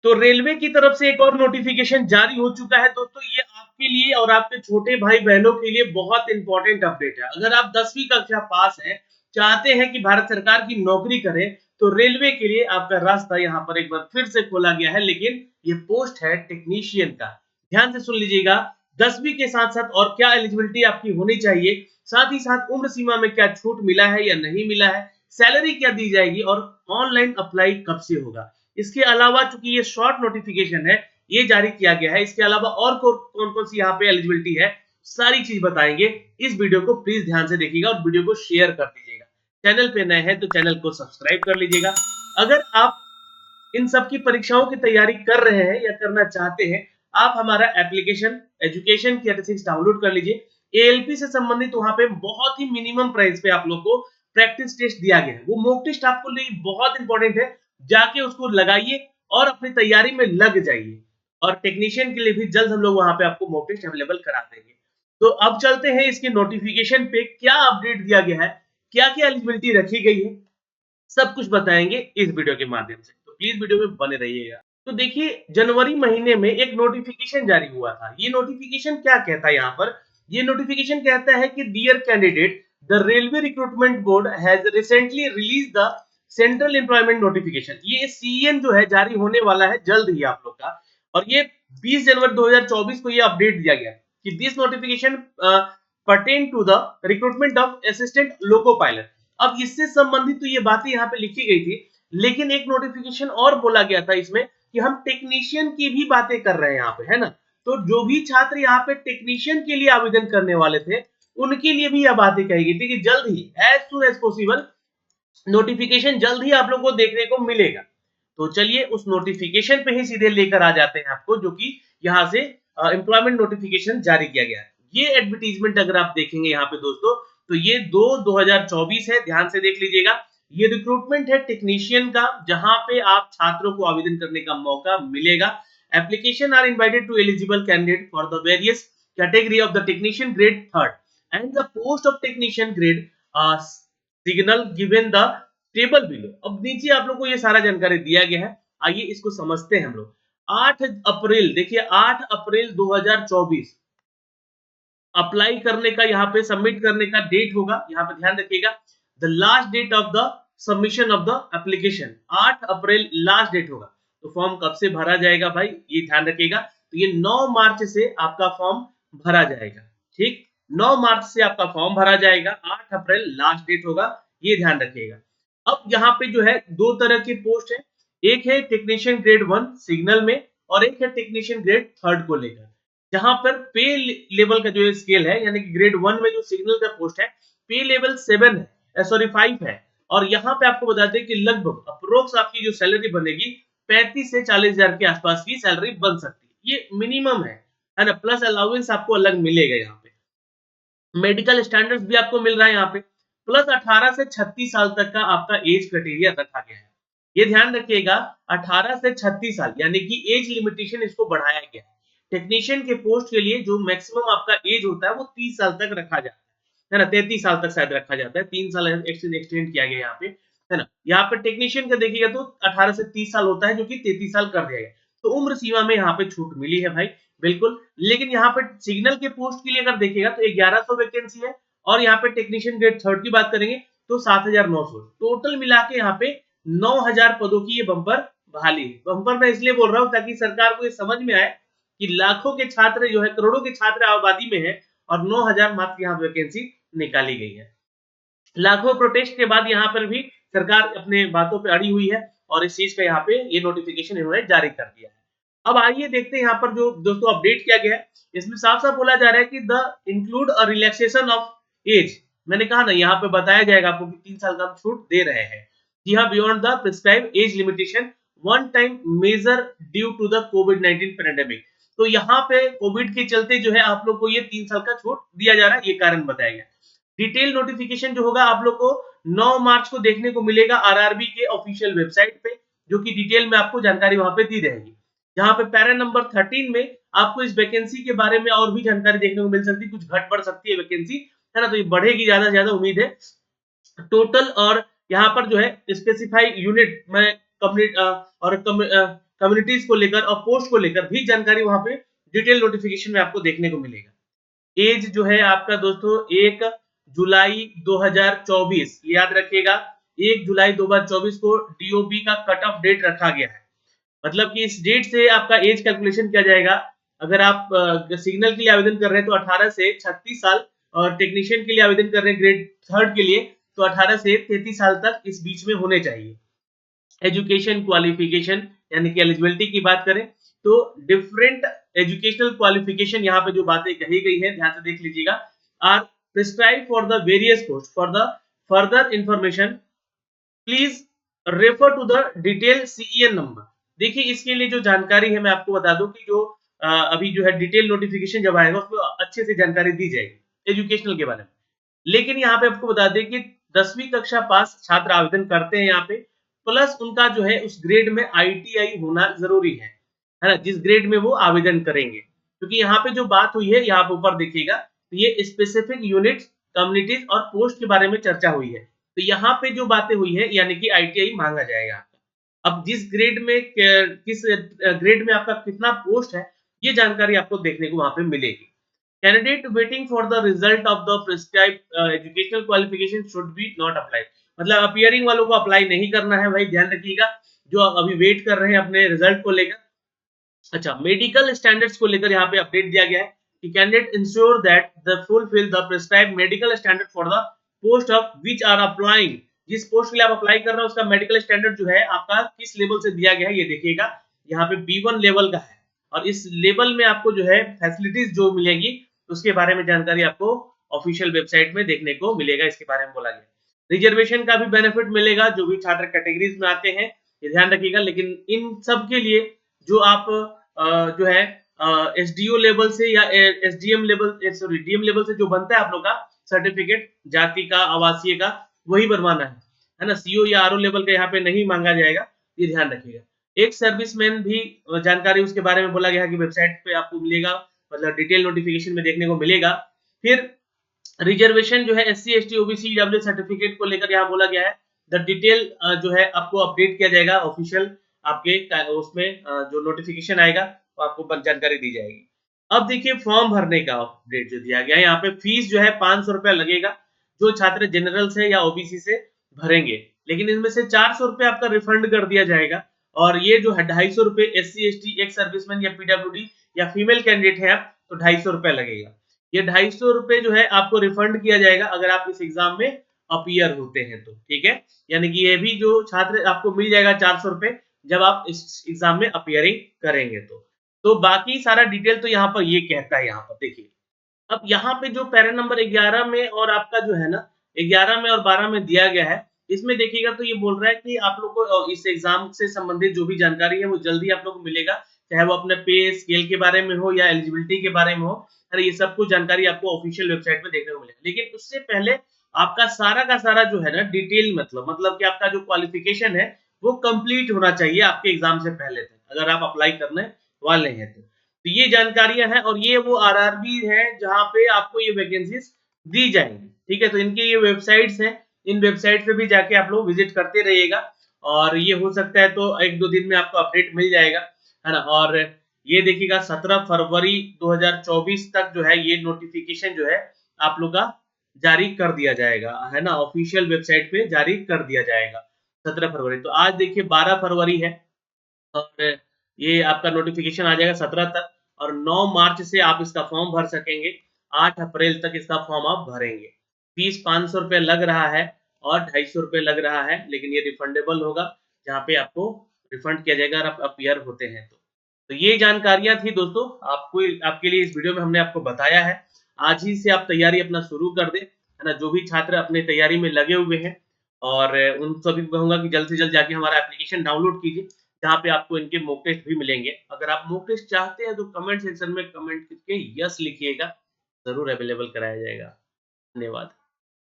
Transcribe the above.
तो रेलवे की तरफ से एक और नोटिफिकेशन जारी हो चुका है दोस्तों। ये आपके लिए और आपके छोटे भाई बहनों के लिए बहुत इंपॉर्टेंट अपडेट है। अगर आप 10वीं कक्षा पास हैं, चाहते हैं कि भारत सरकार की नौकरी करें, तो रेलवे के लिए आपका रास्ता यहाँ पर एक बार फिर से खोला गया है। लेकिन ये पोस्ट है टेक्नीशियन का। ध्यान से सुन लीजिएगा। 10वीं के साथ साथ और क्या एलिजिबिलिटी आपकी होनी चाहिए, साथ ही साथ उम्र सीमा में क्या छूट मिला है या नहीं मिला है, सैलरी क्या दी जाएगी और ऑनलाइन अप्लाई कब से होगा। इसके अलावा चूंकि ये शॉर्ट नोटिफिकेशन है, ये जारी किया गया है, इसके अलावा और कौन कौन सी यहाँ पे एलिजिबिलिटी है, सारी चीज बताएंगे। इस वीडियो को प्लीज ध्यान से देखिएगा और वीडियो को शेयर कर दीजिएगा। चैनल पे नए हैं तो चैनल को सब्सक्राइब कर लीजिएगा। अगर आप इन सब की परीक्षाओं की तैयारी कर रहे हैं या करना चाहते हैं, आप हमारा एप्लीकेशन एजुकेशन कैटेसिक्स डाउनलोड कर लीजिए। एएलपी से संबंधित वहां पे बहुत ही मिनिमम प्राइस पे आप लोग को प्रैक्टिस टेस्ट दिया गया है। वो मॉक टेस्ट आपको लिए बहुत इंपॉर्टेंट है, जाके उसको लगाइए और अपनी तैयारी में लग जाइए। और टेक्नीशियन के लिए भी जल्द हम लोग वहां पे आपको मॉक टेस्ट अवेलेबल करा देंगे। तो अब चलते हैं इसके नोटिफिकेशन पे, क्या अपडेट दिया गया है, क्या क्या एलिजिबिलिटी रखी गई है, सब कुछ बताएंगे इस वीडियो के माध्यम से। तो प्लीज वीडियो में बने रहिएगा। तो देखिए, जनवरी महीने में एक नोटिफिकेशन जारी हुआ था। ये नोटिफिकेशन क्या कहता है यहाँ पर, ये नोटिफिकेशन कहता है कि dear candidate, the railway recruitment board has recently release the central employment notification. ये सीएन जो है जारी होने वाला है जल्द ही आप लोग का। और ये 20 जनवरी 2024 को ये अपडेट दिया गया कि this notification pertain to the recruitment of assistant loco pilot. अब इससे संबंधित तो ये बातें यहाँ पे लिखी गई थी, लेकिन एक नोटिफिकेशन और बोला गया था इसमें कि हम टेक्नीशियन की भी बातें कर रहे हैं यहाँ पे, है ना। तो जो भी छात्र यहाँ पे टेक्नीशियन के लिए आवेदन करने वाले थे, उनके लिए भी यह बातें कही गई थी कि जल्द ही as soon as possible notification जल्द ही आप लोग को देखने को मिलेगा। तो चलिए उस नोटिफिकेशन पे ही सीधे लेकर आ जाते हैं आपको, जो कि यहाँ से एम्प्लॉयमेंट नोटिफिकेशन जारी किया गया है। ये एडवर्टीजमेंट अगर आप देखेंगे यहाँ पे दोस्तों, तो ये 2024 है, ध्यान से देख लीजिएगा। ये रिक्रूटमेंट है टेक्नीशियन का, जहां पे आप छात्रों को आवेदन करने का मौका मिलेगा। Application are invited to eligible candidate for the various category of the technician grade third and the post of technician grade signal given the table below. अब नीचे आप लोग को ये सारा जानकारी दिया गया है, आइए इसको समझते हैं हम लोग। 8 अप्रैल, देखिए 8 अप्रैल 2024 अप्लाई करने का, यहाँ पे सबमिट करने का डेट होगा। यहाँ पे ध्यान रखिएगा, the last date of the submission of the application 8 April last date होगा। तो फॉर्म कब से भरा जाएगा भाई, ये ध्यान रखिएगा। तो ये 9 मार्च से आपका फॉर्म भरा जाएगा। ठीक, 9 मार्च से आपका फॉर्म भरा जाएगा, 8 अप्रैल लास्ट डेट होगा, ये ध्यान रखिएगा। अब यहाँ पे जो है दो तरह की पोस्ट है, एक है टेक्नीशियन ग्रेड 1 सिग्नल में, और एक है टेक्नीशियन ग्रेड थर्ड को लेकर। जहां पर पे लेवल का जो स्केल है, यानी कि ग्रेड 1 में जो सिग्नल का पोस्ट है, पे लेवल 7 है, सॉरी 5 है। और यहाँ पे आपको बताते हैं कि लगभग अप्रोक्स आपकी जो सैलरी बनेगी 35 से 40 हजार के आसपास की सैलरी बन सकती है। ये मिनिमम है ना। प्लस अलाउंस आपको अलग मिलेगा। यहाँ पे मेडिकल स्टैंडर्ड्स भी आपको मिल रहा है यहाँ पे। प्लस 18 से 36 साल तक का आपका एज क्राइटेरिया रखा गया है। ये ध्यान रखिएगा, 18 से 36 साल यानी कि एज लिमिटेशन इसको बढ़ाया गया है। टेक्नीशियन के पोस्ट के लिए जो मैक्सिमम आपका एज होता है वो 30 साल तक रखा जाता है ना, 33 साल तक शायद रखा जाता है, 3 साल एक्सटेंड किया गया यहाँ पे, है ना। यहाँ पे टेक्नीशियन का देखिएगा तो 18 से 30 साल होता है, जो कि 33 साल कर दिया गया। तो उम्र सीमा में यहाँ पे छूट मिली है भाई, बिल्कुल। लेकिन यहाँ पे सिग्नल के पोस्ट के लिए अगर देखिएगा तो 1100 वैकेंसी है, और यहाँ पे टेक्नीशियन ग्रेड थर्ड की बात करेंगे तो 7900, टोटल मिला के यहाँ पे 9000 पदों की ये बम्पर बहाली है। बम्पर मैं इसलिए बोल रहा हूँ ताकि सरकार को ये समझ में आए कि लाखों के छात्र जो है, करोड़ों के छात्र आबादी में है, और 9000 मात्र यहाँ वैकेंसी निकाली गई है। लाखों प्रोटेस्ट के बाद यहाँ पर भी सरकार अपने बातों पे अड़ी हुई है, और इस चीज का यहाँ पे ये नोटिफिकेशन इन्होंने जारी कर दिया है। अब आइए देखते हैं यहाँ पर जो दोस्तों अपडेट किया गया है, इसमें साफ साफ बोला जा रहा है कि the include a relaxation of age. मैंने कहा ना, यहाँ पे बताया जाएगा आपको कि 3 साल का हम छूट दे रहे हैं। जी हाँ, beyond the prescribe age limitation one time major due to the कोविड-19 पैंडेमिक। तो यहाँ पे कोविड के चलते जो है आप लोग को ये 3 साल का छूट दिया जा रहा है, ये कारण बताया गया। डिटेल नोटिफिकेशन जो होगा आप लोग को 9 मार्च को देखने को मिलेगा आरआरबी के ऑफिशियल वेबसाइट पे, जो कि डिटेल में आपको जानकारी वहां पे दी रहेगी। जहां पे पैरा नंबर 13 में आपको इस वैकेंसी के बारे में और भी जानकारी देखने को मिल सकती है, कुछ घट बढ़ सकती है वैकेंसी, है ना। तो ये बढ़ेगी, ज्यादा से ज्यादा उम्मीद है टोटल। और यहाँ पर जो है स्पेसिफाई यूनिट में कम्युनिटी और कम्युनिटीज को लेकर और पोस्ट को लेकर भी जानकारी वहां पे डिटेल नोटिफिकेशन में आपको देखने को मिलेगा। एज जो है आपका दोस्तों 1 जुलाई 2024, याद रखिएगा 1 जुलाई 2024 को डीओबी का कट ऑफ डेट रखा गया है। मतलब कि इस डेट से आपका एज कैलकुलेशन किया जाएगा। अगर आप सिग्नल के लिए आवेदन कर रहे हैं तो 18 से 36 साल, और टेक्नीशियन के लिए आवेदन कर रहे हैं ग्रेड 3 के लिए तो 18 से 33 साल तक इस बीच में होने चाहिए। एजुकेशन क्वालिफिकेशन यानी कि एलिजिबिलिटी की बात करें तो डिफरेंट एजुकेशनल क्वालिफिकेशन यहाँ पे जो बातें कही गई है ध्यान से देख लीजिएगा। Are prescribe for the various post, for the further information please refer to the detail CEN number. देखिए इसके लिए जो जानकारी है मैं आपको बता दूं कि जो अभी जो है डिटेल नोटिफिकेशन जब आएगा उसमें अच्छे से जानकारी दी जाएगी एजुकेशनल के बारे में। लेकिन यहाँ पे आपको बता दें कि 10वीं कक्षा पास छात्र आवेदन करते हैं यहाँ पे, प्लस उनका जो है उस ग्रेड में आईटीआई होना जरूरी है ना, जिस ग्रेड में वो आवेदन करेंगे। क्योंकि यहाँ पे जो बात हुई है यहाँ पे ऊपर देखिएगा तो ये स्पेसिफिक यूनिट, कम्युनिटीज और पोस्ट के बारे में चर्चा हुई है। तो यहाँ पे जो बातें हुई है यानी कि आईटीआई मांगा जाएगा आपका। अब जिस ग्रेड में किस ग्रेड में आपका कितना पोस्ट है ये जानकारी आपको देखने को वहां पे मिलेगी। Candidate waiting for the result of the prescribed educational qualification should be not apply. मतलब अपीयरिंग वालों को अप्लाई नहीं करना है भाई, ध्यान रखिएगा जो अभी वेट कर रहे हैं अपने रिजल्ट को लेकर। अच्छा, मेडिकल स्टैंडर्ड्स को लेकर यहाँ पे अपडेट दिया गया है कि candidate ensure that the fulfil the prescribed medical standard for the post of which are applying. जिस पोस्ट के लिए आप अप्लाई कर रहे हैं उसका मेडिकल स्टैंडर्ड जो है आपका किस लेवल से दिया गया है ये देखिएगा। यहाँ पे B1 लेवल का है और इस लेवल में आपको जो है फैसिलिटीज जो मिलेगी उसके बारे में जानकारी आपको ऑफिशियल वेबसाइट में देखने को मिलेगा। इसके बारे में बोला गया रिजर्वेशन का भी बेनिफिट मिलेगा जो भी छात्र कैटेगरीज में आते हैं, ये ध्यान रखिएगा। लेकिन इन सब के लिए जो आप जो है एसडीओ लेवल से या SDM level, sorry DM level से जो बनता है आप लोग का सर्टिफिकेट जाति का आवासीय का वही बनवाना है ना। सीओ या आरओ लेवल का यहाँ पे नहीं मांगा जाएगा, ये ध्यान रखिएगा। एक सर्विसमैन भी जानकारी उसके बारे में बोला गया है कि वेबसाइट पे आपको मिलेगा, मतलब डिटेल नोटिफिकेशन में देखने को मिलेगा। फिर रिजर्वेशन जो है SC ST OBC EW certificate को लेकर यहाँ बोला गया है द डिटेल जो है आपको अपडेट किया जाएगा ऑफिशियल आपके उसमें जो नोटिफिकेशन आएगा तो आपको जानकारी दी जाएगी। अब देखिए फॉर्म भरने का अपडेट जो दिया गया है, यहाँ पे फीस जो है 500 रुपया लगेगा जो छात्र जनरल से या ओबीसी से भरेंगे, लेकिन इनमें से 400 रुपये आपका रिफंड कर दिया जाएगा। और ये जो है 250 रुपये एससी एसटी एक्स सर्विसमैन या पीडब्ल्यूडी या फीमेल कैंडिडेट है आप तो 250 रुपया लगेगा। ये 250 रुपये जो है आपको रिफंड किया जाएगा अगर आप इस एग्जाम में अपीयर होते हैं तो, ठीक है। यानी कि ये भी जो छात्र आपको मिल जाएगा 400 रुपये जब आप इस एग्जाम में अपीयरिंग करेंगे तो बाकी सारा डिटेल तो यहाँ पर ये कहता है। यहाँ पर देखिए अब यहाँ पे जो पैरा नंबर 11 में और आपका जो है ना 11 में और 12 में दिया गया है, इसमें देखिएगा तो ये बोल रहा है कि आप लोग को इस एग्जाम से संबंधित जो भी जानकारी है वो जल्दी आप लोग को मिलेगा, चाहे वो अपने पे स्केल के बारे में हो या एलिजिबिलिटी के बारे में हो। अरे ये सब कुछ जानकारी आपको ऑफिशियल वेबसाइट में देखने को मिलेगा। लेकिन उससे पहले आपका सारा का सारा जो है ना डिटेल मतलब कि आपका जो क्वालिफिकेशन है वो कंप्लीट होना चाहिए आपके एग्जाम से पहले तक, अगर आप अप्लाई करने वाले हैं तो ये जानकारियां हैं। और ये वो आरआरबी है जहां पे आपको ये वैकेंसीज दी जाएंगी, ठीक है। तो इनकी ये वेबसाइट्स हैं, इन वेबसाइट पे भी जाके आप लोग विजिट करते रहिएगा और ये हो सकता है तो 1-2 दिन में आपको अपडेट मिल जाएगा, है ना। और ये देखिएगा 17 फरवरी 2024 तक जो है ये नोटिफिकेशन जो है आप लोग का जारी कर दिया जाएगा, है ना। ऑफिशियल वेबसाइट पे जारी कर दिया जाएगा 17 फरवरी। तो आज देखिए 12 फरवरी है और ये आपका नोटिफिकेशन आ जाएगा 17 तक और 9 मार्च से आप इसका फॉर्म भर सकेंगे। 8 अप्रैल तक इसका फॉर्म आप भरेंगे। फीस 500 रुपये लग रहा है और 250 रुपये लग रहा है, लेकिन ये रिफंडेबल होगा जहाँ पे आपको रिफंड किया जाएगा अगर आप अपीयर होते हैं तो ये जानकारियां थी दोस्तों आपको, आपके लिए इस वीडियो में हमने आपको बताया है। आज ही से आप तैयारी अपना शुरू कर दें, है ना। जो भी छात्र अपने तैयारी में लगे हुए हैं और उन सभी को कहूंगा कि जल्द से जल्द जाके हमारा एप्लीकेशन डाउनलोड कीजिए जहाँ पे आपको इनके मॉक टेस्ट भी मिलेंगे। अगर आप मॉक टेस्ट चाहते हैं तो कमेंट सेक्शन में कमेंट करके यस लिखिएगा, जरूर अवेलेबल कराया जाएगा। धन्यवाद।